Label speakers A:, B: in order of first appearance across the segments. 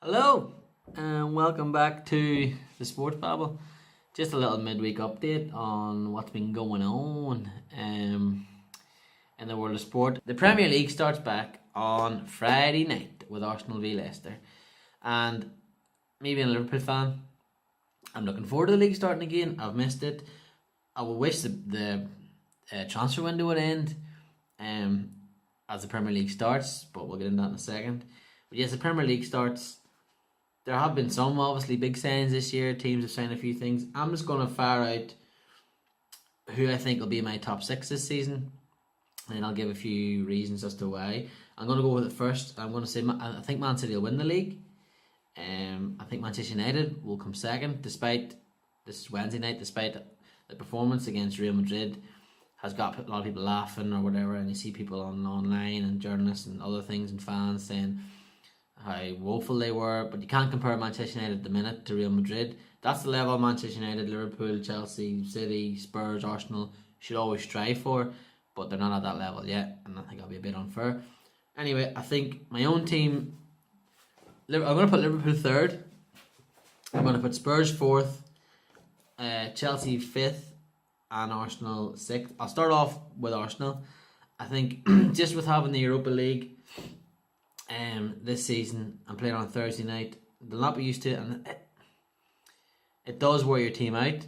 A: Hello, and welcome back to the Sports Babble. Just a little midweek update on what's been going on in the world of sport. The Premier League starts back on Friday night with Arsenal v Leicester, and me being a Liverpool fan, I'm looking forward to the league starting again. I've missed it. I would wish the transfer window would end as the Premier League starts, but we'll get into that in a second. But yes, the Premier League starts. There have been some obviously big signings this year. Teams have signed a few things. I'm just going to fire out who I think will be my top six this season, and I'll give a few reasons as to why. I'm going to go with it first. I'm going to say I think Man City will win the league. I think Manchester United will come second, despite this is Wednesday night. Despite the performance against Real Madrid has got a lot of people laughing or whatever, and you see people online and journalists and other things and fans saying how woeful they were, but you can't compare Manchester United at the minute to Real Madrid. That's the level Manchester United, Liverpool, Chelsea, City, Spurs, Arsenal should always strive for, but they're not at that level yet, and I think that'll be a bit unfair. Anyway, I think my own team, I'm going to put Liverpool third, I'm going to put Spurs fourth, Chelsea fifth, and Arsenal sixth. I'll start off with Arsenal. I think just with having the Europa League this season and playing on Thursday night, they'll not be used to it, and it does wear your team out.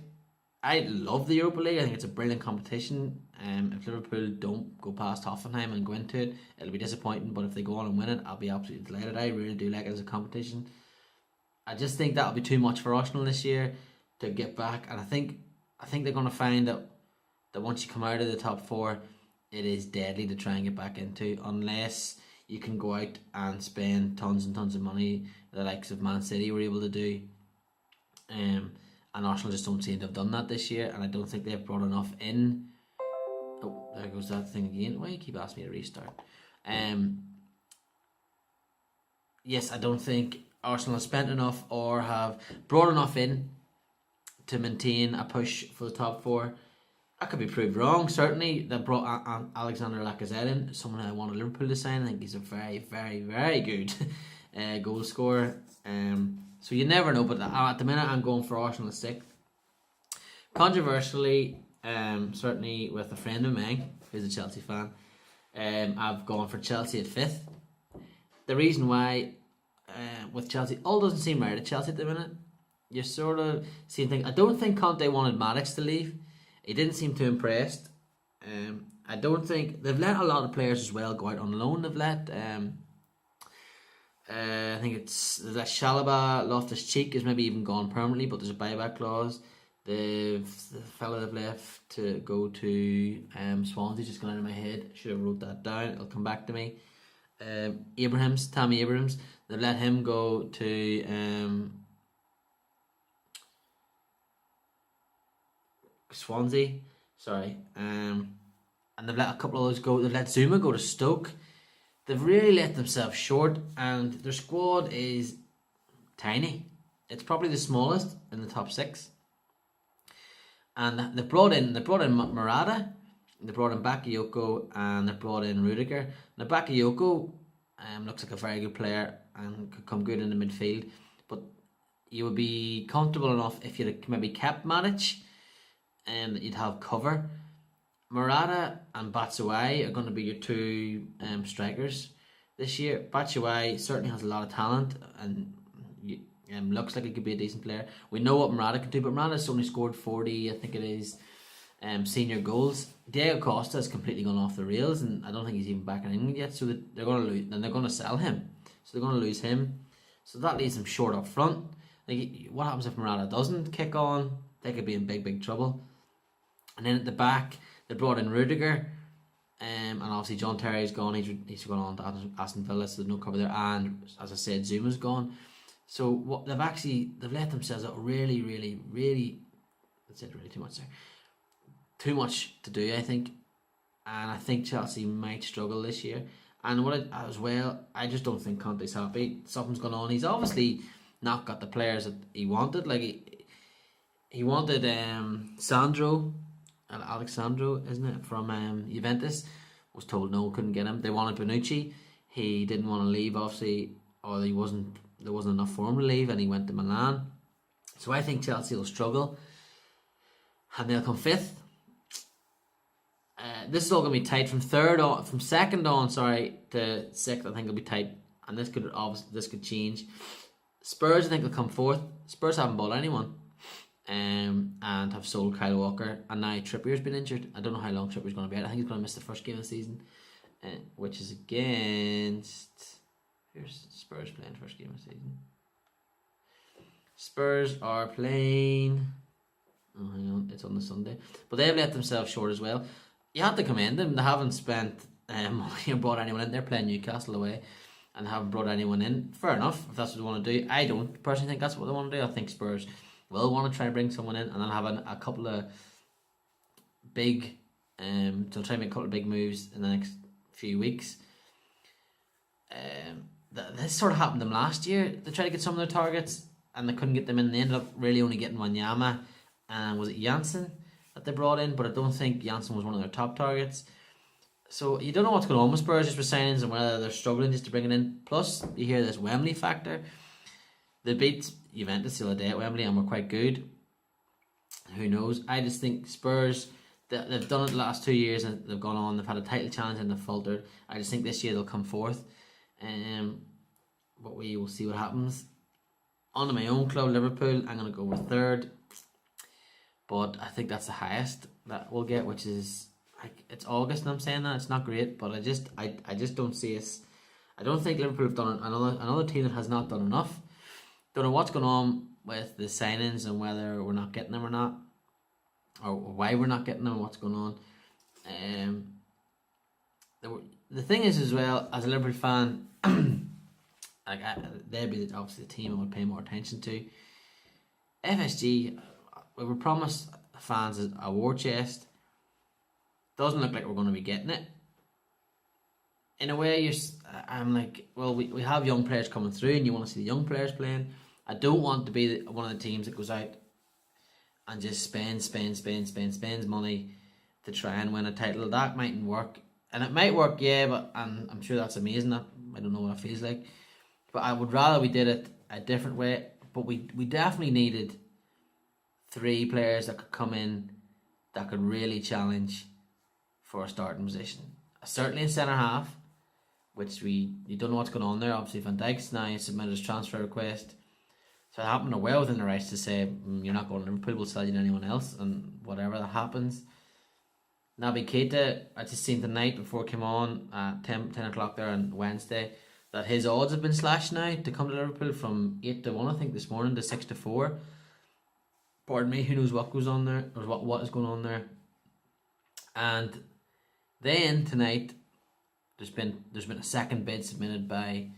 A: I love the Europa League. I think it's a brilliant competition. If Liverpool don't go past Hoffenheim and go into it, it'll be disappointing, but if they go on and win it, I'll be absolutely delighted. I really do like it as a competition. I just think that'll be too much for Arsenal this year to get back, and I think they're going to find that once you come out of the top four, it is deadly to try and get back into, unless you can go out and spend tons and tons of money, the likes of Man City were able to do. And Arsenal just don't seem to have done that this year, and I don't think they've brought enough in. Oh, there goes that thing again. Why do you keep asking me to restart? Yes, I don't think Arsenal have spent enough or have brought enough in to maintain a push for the top four. I could be proved wrong. Certainly, they brought Alexander Lacazette in, someone I wanted Liverpool to sign. I think he's a very, very, very good goal scorer. So you never know. But at the minute, I'm going for Arsenal at sixth. Controversially, certainly with a friend of mine who's a Chelsea fan, I've gone for Chelsea at fifth. The reason why, with Chelsea, all doesn't seem right at Chelsea at the minute. You're sort of seeing things. I don't think Conte wanted Maddix to leave. He didn't seem too impressed. I don't think they've let a lot of players as well go out on loan. They've let I think they've let Shalaba, Loftus-Cheek is maybe even gone permanently, but there's a buyback clause. The fella they've left to go to Swansea just gone out of my head. Should have wrote that down. It'll come back to me. Tammy Abrahams. They've let him go to Swansea, sorry, and they've let a couple of those go. They've let Zuma go to Stoke. They've really let themselves short, and their squad is tiny. It's probably the smallest in the top six. And they brought in Murata, they brought in Bakayoko, and they brought in Rudiger. Now Bakayoko looks like a very good player and could come good in the midfield, but you would be comfortable enough if you maybe kept Matic, and you'd have cover. Murata and Batshuayi are going to be your two strikers this year. Batshuayi certainly has a lot of talent and looks like he could be a decent player. We know what Murata can do, but Murata's only scored 40, I think it is, senior goals. Diego Costa has completely gone off the rails, and I don't think he's even back in England yet. So they're going to lose, and they're going to sell him. So they're going to lose him. So that leaves them short up front. Like, what happens if Murata doesn't kick on? They could be in big trouble. And then at the back, they brought in Rudiger, and obviously John Terry's gone. He's gone on to Aston Villa, so there's no cover there. And as I said, Zuma's gone. So what they've let themselves out really, really, really. That's it. Really too much there. Too much to do, I think, and I think Chelsea might struggle this year. And I just don't think Conte's happy. Something's going on. He's obviously not got the players that he wanted. Like he wanted Sandro. Alexandro, isn't it, from Juventus, was told no, couldn't get him. They wanted Bonucci. He didn't want to leave, obviously, or he wasn't there wasn't enough for him to leave, and he went to Milan. So I think Chelsea will struggle, and they'll come fifth. This is all going to be tight from second on, to sixth. I think it'll be tight, and this could change. Spurs, I think, will come fourth. Spurs haven't bought anyone, and have sold Kyle Walker, and now Trippier's been injured. I don't know how long Trippier's going to be out. I think he's going to miss the first game of the season, which is against. Here's Spurs playing first game of the season. Spurs are playing. Oh, hang on, it's on the Sunday, but they've let themselves short as well. You have to commend them. They haven't spent money or brought anyone in. They're playing Newcastle away, and haven't brought anyone in. Fair enough, if that's what they want to do. I don't personally think that's what they want to do. I think Spurs will want to try and bring someone in, and then have a couple of big. They'll try and make a couple of big moves in the next few weeks. This sort of happened to them last year. They tried to get some of their targets, and they couldn't get them in. They ended up really only getting Wanyama, and was it Janssen that they brought in? But I don't think Janssen was one of their top targets. So you don't know what's going on with Spurs just for signings, and whether they're struggling just to bring it in. Plus, you hear this Wembley factor. They beat Juventus the other day at Wembley and were quite good. Who knows? I just think Spurs, they've done it the last 2 years, and they've gone on. They've had a title challenge and they've faltered. I just think this year they'll come fourth. But we will see what happens. On to my own club, Liverpool, I'm going to go with third. But I think that's the highest that we'll get, which is, it's August, and I'm saying that it's not great, but I just don't see us. I don't think Liverpool have done another team that has not done enough. Don't know what's going on with the signings and whether we're not getting them or not, or why we're not getting them, what's going on. The thing is as well, as a Liverpool fan, they'd be obviously the team I would pay more attention to. FSG, we were promised fans a war chest. Doesn't look like we're going to be getting it. In a way, I'm like, well, we have young players coming through, and you want to see the young players playing. I don't want to be one of the teams that goes out and just spends money to try and win a title. That mightn't work, and it might work, yeah, but I'm sure that's amazing. I don't know what it feels like, but I would rather we did it a different way. But we definitely needed 3 players that could come in that could really challenge for a starting position. Certainly in centre half, which you don't know what's going on there. Obviously Van Dijk's now submitted his transfer request, so I happen to well within the rights to say you're not going to Liverpool, we'll sell you to anyone else, and whatever that happens. Naby Keita, I just seen tonight before it came on at 10 o'clock there on Wednesday, that his odds have been slashed now to come to Liverpool from 8-1, I think, this morning, to 6-4. Pardon me, who knows what goes on there, or what is going on there. And then tonight, there's been a second bid submitted by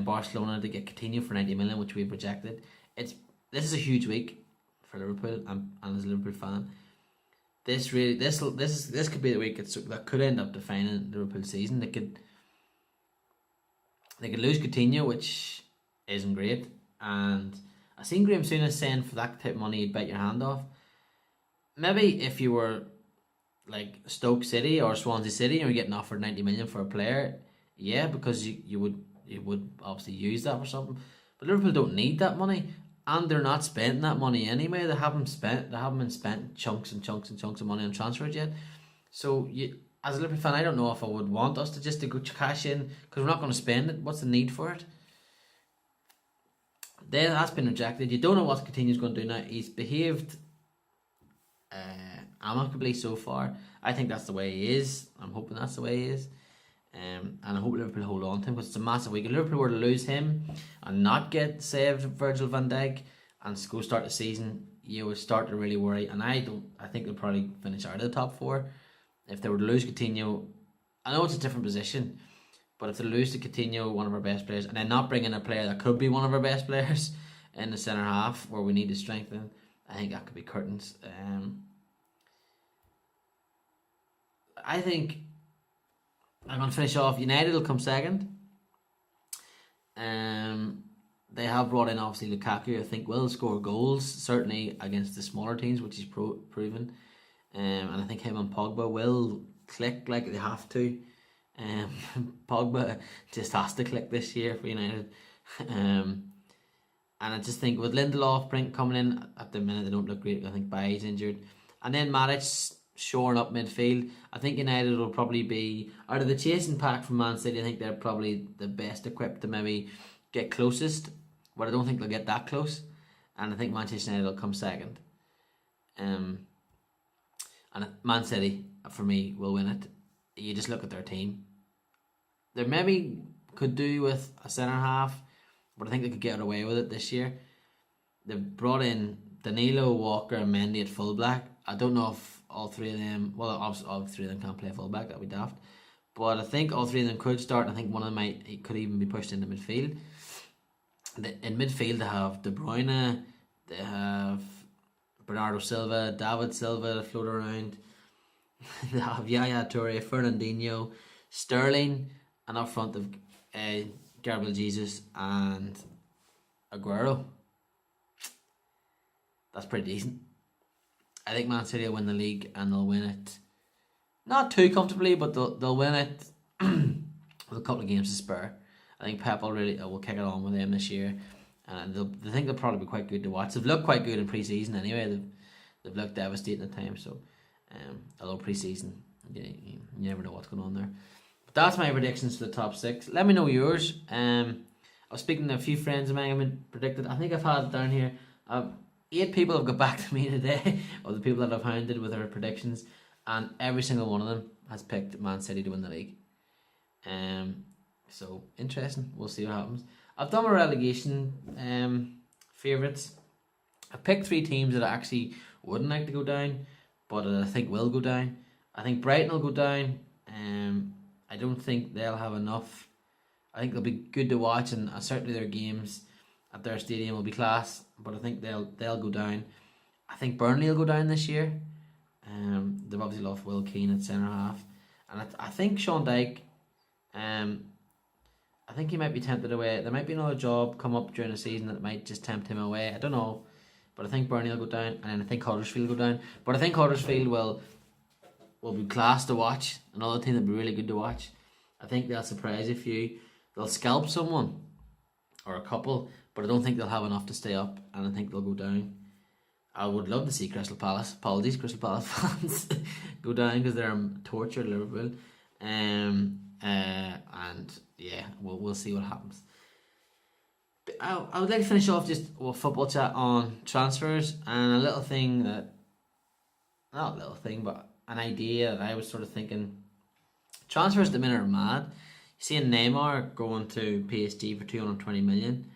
A: Barcelona to get Coutinho for 90 million, which we've rejected. This is a huge week for Liverpool, and as a Liverpool fan, this could be the week that could end up defining the Liverpool season. They could lose Coutinho, which isn't great, and I seen Graham Souness saying for that type of money you'd bite your hand off. Maybe if you were like Stoke City or Swansea City and you're getting offered 90 million for a player, yeah, because you would obviously use that for something. But Liverpool don't need that money, and they're not spending that money anyway. They haven't been spent chunks and chunks and chunks of money on transfers yet. So as a Liverpool fan, I don't know if I would want us to go cash in, because we're not going to spend it. What's the need for it? That's been rejected. You don't know what Coutinho's going to do now. He's behaved amicably so far. I think that's the way he is. I'm hoping that's the way he is. And I hope Liverpool hold on to him, because it's a massive week. If Liverpool were to lose him and not get saved Virgil van Dijk and go start the season, you would start to really worry. And I think they'll probably finish out of the top 4. If they were to lose Coutinho, I know it's a different position, but if they lose to Coutinho, one of our best players, and then not bring in a player that could be one of our best players in the centre half where we need to strengthen, I think that could be curtains. I think I'm going to finish off. United will come second. They have brought in obviously Lukaku. I think will score goals, certainly against the smaller teams, which he's proven. And I think him and Pogba will click like they have to. Pogba just has to click this year for United. And I just think with Lindelof coming in at the minute, they don't look great. I think Bailly's injured. And then Matic shoring up midfield. I think United will probably be, out of the chasing pack from Man City, I think they're probably the best equipped to maybe get closest. But I don't think they'll get that close. And I think Manchester United will come second. And Man City, for me, will win it. You just look at their team. They maybe could do with a centre half, but I think they could get away with it this year. They've brought in Danilo, Walker and Mendy at fullback. I don't know if all three of them, well, obviously all three of them can't play fullback, that'd be daft. But I think all three of them could start. I think one of them could even be pushed into midfield. In midfield they have De Bruyne, they have Bernardo Silva, David Silva float around. They have Yaya Toure, Fernandinho, Sterling, and up front of Gabriel Jesus and Aguero. That's pretty decent. I think Man City will win the league and they'll win it not too comfortably, but they'll win it with a couple of games to spare. I think Pep will kick it on with them this year, and they think they'll probably be quite good to watch. They've looked quite good in pre-season anyway. They've looked devastating at times. So, although pre-season, you never know what's going on there. But that's my predictions for the top 6. Let me know yours. I was speaking to a few friends of mine who predicted. I think I've had it down here. 8 people have got back to me today, of the people that I've hounded with their predictions, and every single one of them has picked Man City to win the league. So interesting. We'll see what happens. I've done my relegation favourites. I've picked 3 teams that I actually wouldn't like to go down, but I think will go down. I think Brighton will go down. I don't think they'll have enough. I think they'll be good to watch, and certainly their games at their stadium will be class. But I think they'll go down. I think Burnley will go down this year. They've obviously lost Will Keane at centre half, and I think Sean Dyche. I think he might be tempted away. There might be another job come up during the season that might just tempt him away. I don't know. But I think Burnley will go down, and then I think Huddersfield will go down. But I think Huddersfield will be class to watch. Another team that'll be really good to watch. I think they'll surprise a few. They'll scalp someone or a couple, but I don't think they'll have enough to stay up, and I think they'll go down. I would love to see Crystal Palace. Apologies, Crystal Palace fans, go down because they're tortured Liverpool. And yeah, we'll see what happens. I would like to finish off just with football chat on transfers, and a little thing that, not a little thing, but an idea that I was sort of thinking. Transfers at the minute are mad. You see Neymar going to PSG for 220 million.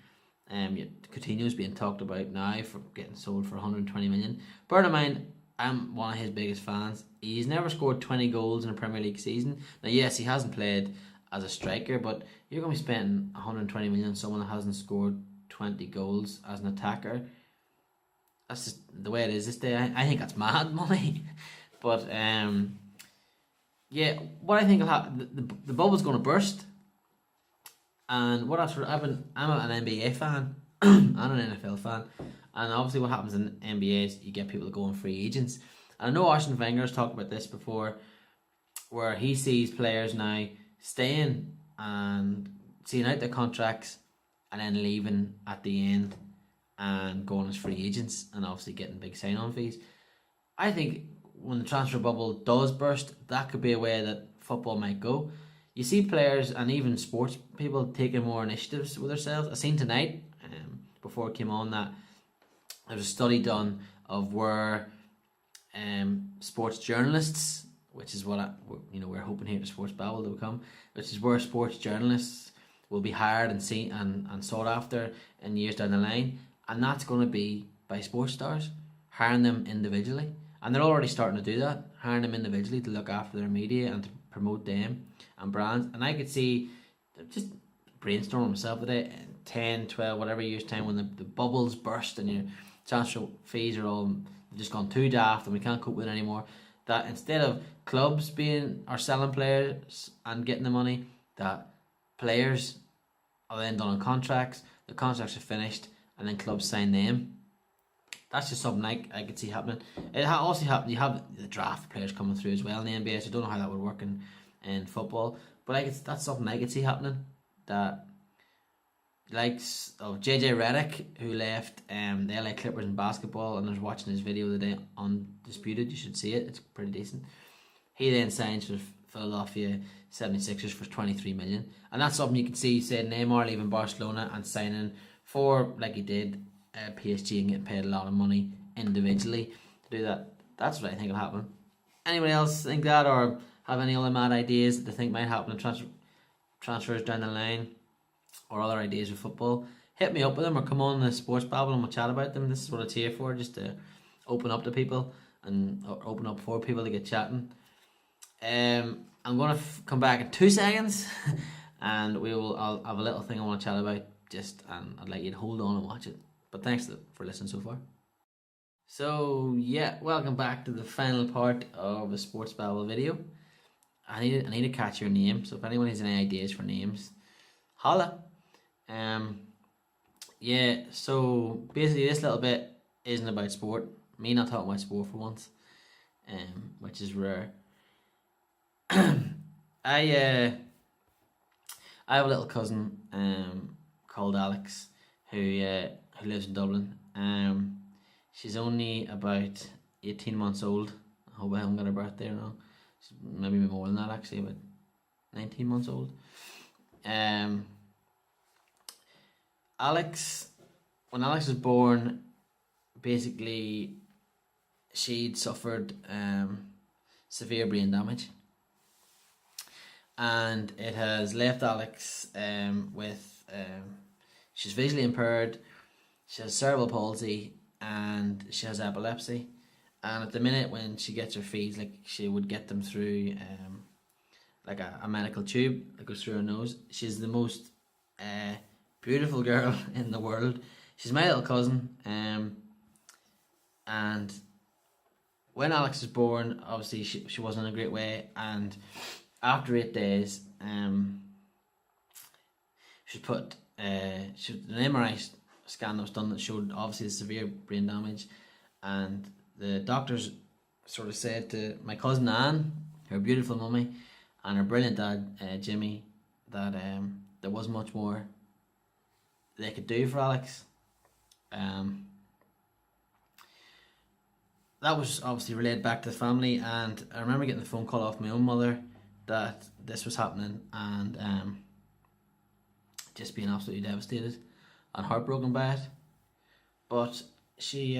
A: Coutinho's being talked about now for getting sold for 120 million. Bear in mind, I'm one of his biggest fans. He's never scored 20 goals in a Premier League season. Now, yes, he hasn't played as a striker, but you're going to be spending 120 million on someone that hasn't scored 20 goals as an attacker. That's just the way it is this day. I think that's mad money. But yeah, what I think will happen, the bubble's going to burst. And what I'm an NBA fan and an NFL fan, and obviously what happens in NBA is you get people that go on free agents. And I know Arsene Wenger's talked about this before, where he sees players now staying and seeing out their contracts and then leaving at the end and going as free agents and obviously getting big sign-on fees. I think when the transfer bubble does burst, that could be a way that football might go. You see players and even sports people taking more initiatives with themselves. I seen tonight, before it came on, that there was a study done of where sports journalists, which is what we're hoping here at Sports Babble to become, which is where sports journalists will be hired and seen and sought after in years down the line, and that's going to be by sports stars, hiring them individually, and they're already starting to do that, hiring them individually to look after their media and to promote them and brands. And I could see, just brainstorming myself today, in 10, 12, whatever years time, when the bubbles burst and your transfer fees are all just gone too daft and we can't cope with it anymore, that instead of clubs are selling players and getting the money, that players are then done on contracts, the contracts are finished, and then clubs sign them. That's just something I could see happening. It also happened. You have the draft players coming through as well in the NBA, so I don't know how that would work in football. But like that's something I could see happening. That likes of JJ Redick, who left the LA Clippers in basketball, and I was watching his video the day on Disputed. You should see it. It's pretty decent. He then signs for Philadelphia 76ers for 23 million, and that's something you can see. Said Neymar leaving Barcelona and signing for, like he did, PSG, and getting paid a lot of money individually to do that. That's what I think will happen. Anyone else think that, or have any other mad ideas that they think might happen in transfers down the line, or other ideas of football? Hit me up with them, or come on the Sports Babble and we'll chat about them. This is what it's here for, just to open up to people and open up for people to get chatting. I'm going to come back in 2 seconds and I'll have a little thing I want to chat about, and I'd like you to hold on and watch it. But thanks for listening so far. So yeah, welcome back to the final part of the Sports Babble video. I need to catch your name, so if anyone has any ideas for names, holla. Yeah, so basically this little bit isn't about sport. Me not talking about sport for once, which is rare. I have a little cousin called Alex who lives in Dublin. She's only about 18 months old. I hope I haven't got her birthday now. She's maybe more than that actually, about 19 months old. When Alex was born, basically she'd suffered severe brain damage, and it has left Alex with she's visually impaired, she has cerebral palsy, and she has epilepsy. And at the minute when she gets her feeds, like she would get them through like a medical tube that goes through her nose. She's the most beautiful girl in the world. She's my little cousin, and when Alex was born, obviously she wasn't in a great way, and after 8 days, she put an MRI scan that was done that showed obviously the severe brain damage, and the doctors sort of said to my cousin Anne, her beautiful mummy, and her brilliant dad Jimmy, that there wasn't much more they could do for Alex. That was obviously relayed back to the family, and I remember getting the phone call off my own mother that this was happening, and just being absolutely devastated and heartbroken by it. But she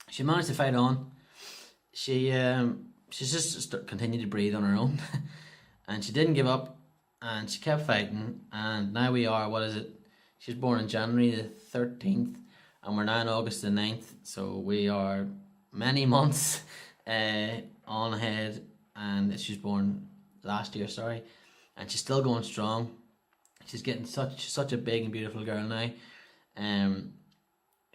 A: she managed to fight on. She's just continued to breathe on her own, and she didn't give up, and she kept fighting, and now we are, what is it? She was born on January the 13th, and we're now in August the 9th, so we are many months on ahead, and she was born last year, and she's still going strong. She's getting such a big and beautiful girl now.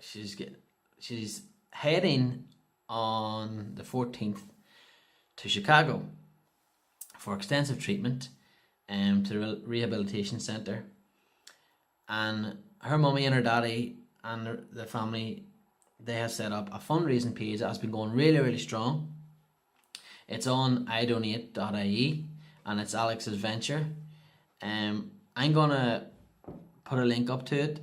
A: She's heading on the 14th to Chicago for extensive treatment to the rehabilitation center, and her mummy and her daddy and the family, they have set up a fundraising page that has been going really strong. It's on idonate.ie, and it's Alex's venture. I'm gonna put a link up to it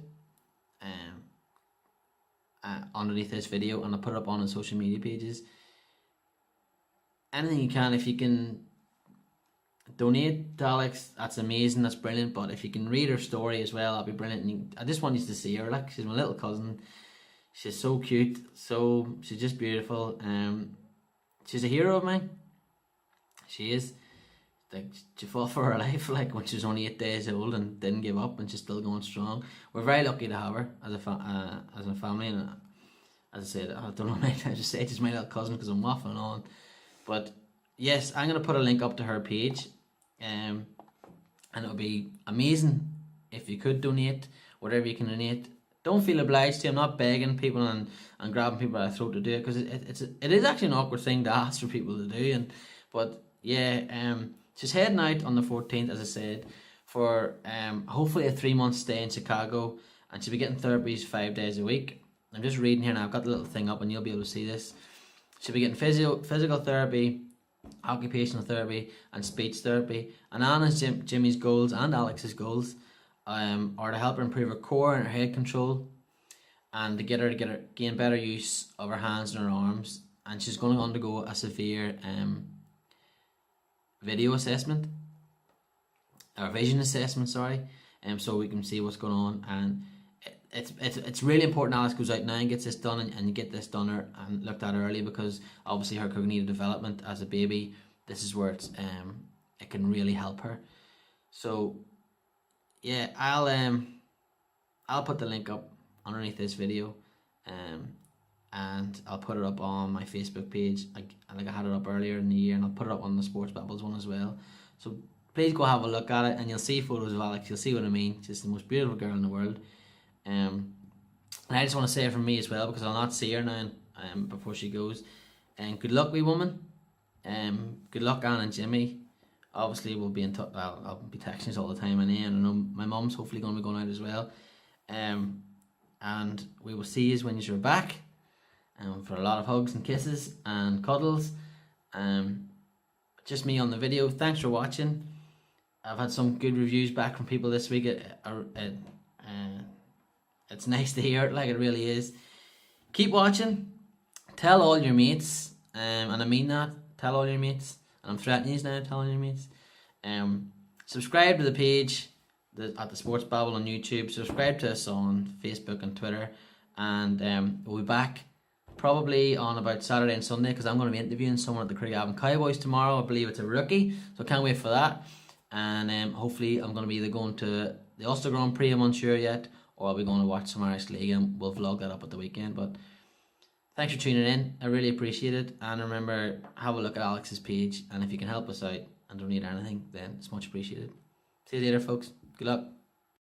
A: underneath this video, and I'll put it up on the social media pages. Anything you can, if you can donate to Alex, that's amazing, that's brilliant. But if you can read her story as well, that'd be brilliant. And I just want you to see her, like, she's my little cousin. She's so cute, she's just beautiful. She's a hero of mine. She is. Like, she fought for her life, like, when she was only 8 days old, and didn't give up, and she's still going strong. We're very lucky to have her as a family, and as I said, I don't know how many times to say she's my little cousin because I'm waffling on. But yes, I'm gonna put a link up to her page, and it would be amazing if you could donate whatever you can donate. Don't feel obliged to. I'm not begging people and grabbing people by the throat to do it, because it is actually an awkward thing to ask for people to do. But yeah, she's heading out on the 14th, as I said, for hopefully a 3-month stay in Chicago, and she'll be getting therapies 5 days a week. I'm just reading here now. I've got the little thing up, and you'll be able to see this. She'll be getting physical therapy occupational therapy and speech therapy. And Anna's, Jimmy's goals and Alex's goals are to help her improve her core and her head control, and to get her gain better use of her hands and her arms. And she's going to undergo a severe video assessment, or vision assessment, sorry, so we can see what's going on. And it's really important Alice goes out now and gets this done, and you get this done and looked at early, because obviously her cognitive development as a baby, this is where it can really help her. So yeah, I'll put the link up underneath this video, and I'll put it up on my Facebook page. I had it up earlier in the year, and I'll put it up on the Sports Babbles one as well. So please go have a look at it, and you'll see photos of Alex. You'll see what I mean. She's the most beautiful girl in the world. And I just want to say it from me as well, because I'll not see her now before she goes. And good luck, wee woman. Good luck, Anne and Jimmy. Obviously, we'll be in touch. I'll be texting you all the time, and I know my mum's hopefully going to be going out as well. And we will see you when you're back. For a lot of hugs and kisses and cuddles. Just me on the video. Thanks for watching. I've had some good reviews back from people this week. It's nice to hear it, like it really is. Keep watching. Tell all your mates, and I mean that. Tell all your mates. And I'm threatening you now, telling your mates. Subscribe to the page at the Sports Babble on YouTube. Subscribe to us on Facebook and Twitter. And we'll be back probably on about Saturday and Sunday, because I'm going to be interviewing someone at the Craigavon Cowboys tomorrow. I believe it's a rookie, so I can't wait for that. And hopefully I'm going to be either going to the Ulster Grand Prix, I'm unsure yet, or I'll be going to watch some Irish League, and we'll vlog that up at the weekend. But thanks for tuning in. I really appreciate it. And remember, have a look at Alex's page, and if you can help us out and donate anything, then it's much appreciated. See you later, folks. Good luck.